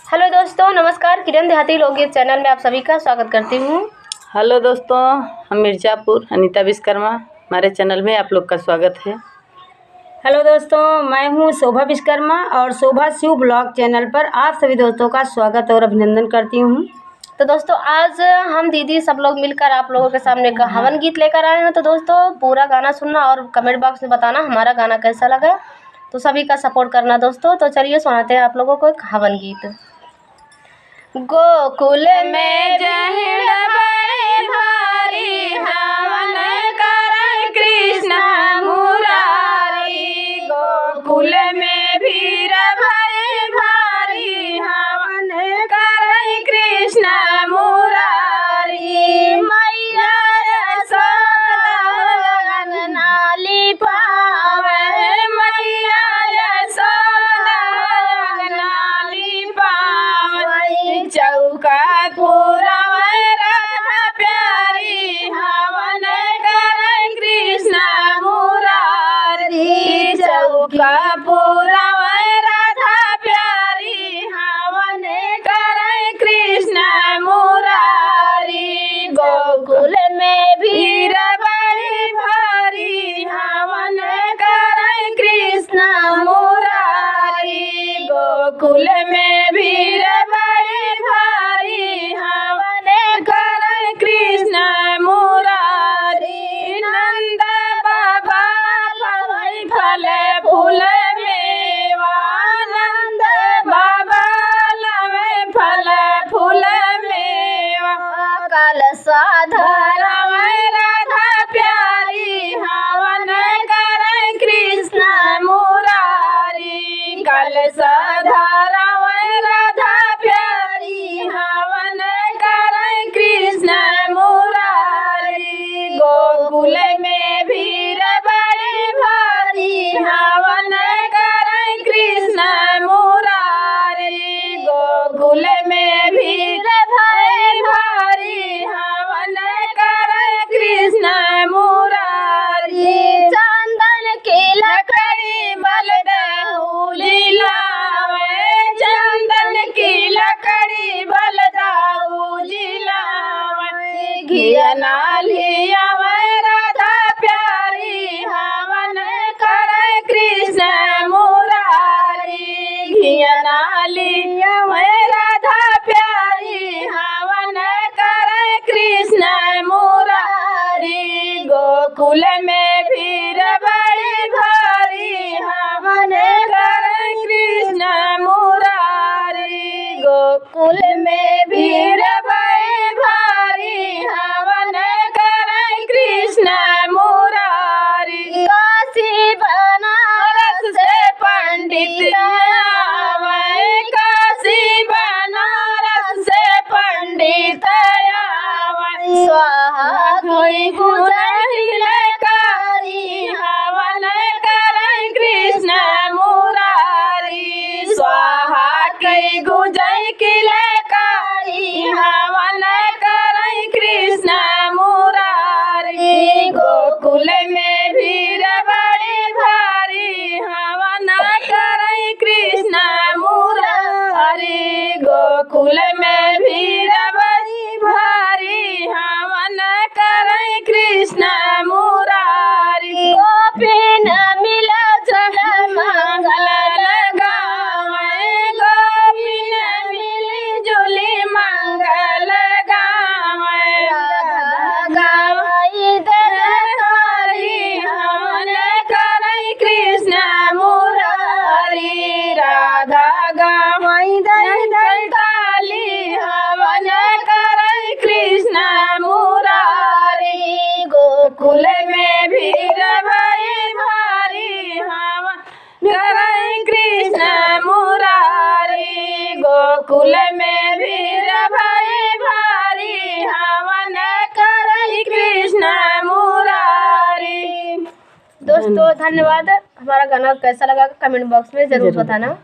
Hello दोस्तों, नमस्कार। किरण देहाती लोकगीत चैनल में आप सभी का स्वागत करती हूँ। हेलो दोस्तों, हम मिर्ज़ापुर अनीता विश्वकर्मा, हमारे चैनल में आप लोग का स्वागत है। हेलो दोस्तों, मैं हूँ शोभा विश्वकर्मा और शोभा शिव ब्लॉग चैनल पर आप सभी दोस्तों का स्वागत और अभिनंदन करती हूँ। तो दोस्तों, आज हम दीदी सब लोग मिलकर आप लोगों के सामने एक हवन गीत लेकर आए हैं। तो दोस्तों, पूरा गाना सुनना और कमेंट बॉक्स में बताना हमारा गाना कैसा लगा। तो सभी का सपोर्ट करना दोस्तों। तो चलिए सुनाते हैं आप लोगों को एक हवन गीत। गोकुल में जहिड़ बड़े भारी हवन कर कृष्ण मुरारी, गोकुल में भीर भय भारी हवन कर कृष्ण मुरारी, मैया यशोदा नाली पावे, मैया यशोदा नाली पावे, चौका पूरा राधा प्यारी हवन कर कृष्ण मुरारी, चौका पूरा राधा प्यारी हवन कर कृष्ण मुरारी, गोकुल में भीड़ बड़ी भारी हवन कर कृष्ण मुरारी, गोकुल में भीड़ बड़ी भारी हवन कर कृष्ण मुरारी, नंद बाबा पवई फल फूल मेवा, नंद बाबा लवे फल फूल मेवा, कलशा धरवै राधा प्यारी हवन कर कृष्ण मुरारी, कलशा धरवै राधा प्यारी हवन कर कृष्ण मुरारी, गोकुल में भीड़ बड़ी भारी हवन कर कृष्ण मुरारी, गोकुल में भीड़ भारी हवन कर कृष्ण मुरारी, चंदन की लकड़ी बलदाऊली लावे, चंदन की लकड़ी बलदाऊली लावे, घिया नालिया राधा प्यारी हवन कर कृष्ण मुरारी, घिया नालिया राधा प्यारी हवन कर कृष्ण मुरारी, गोकुल में भीड़ बड़ी भारी हवन कर कृष्ण मुरारी, गोकुल में भीड़ बड़ी भारी हवन कर कृष्ण मुरारी, काशी बनारस से पंडित आवे, काशी बनारस से पंडित आवे, स्वाहा कोई गुजर कारी हवन कर कृष्ण मुरारी, स्वाहा कई गुजर कारी हवन कर कृष्ण मुरारी, गोकुल में भीड़ बड़ी भारी हवन कर कृष्ण मुरारी, गोकुल में भीड़ बड़ी भारी हवन कर कृष्ण मुरारी, गोपीन मिला जग मंगल लगावे, गोपीन मिली जुली मंगल गावे, राधा गावई दरबारी हवन कर कृष्ण मुरारी, राधा गावई दरबारी हवन कर कृष्ण मुरारी, गोकुल में भीड़ बड़ी भारी हवन कर कृष्ण मुरारी, गोकुल में भीड़ बड़ी भारी हवन कर कृष्ण मुरारी। दोस्तों, धन्यवाद। हमारा गाना कैसा लगा कमेंट बॉक्स में जरूर बताना।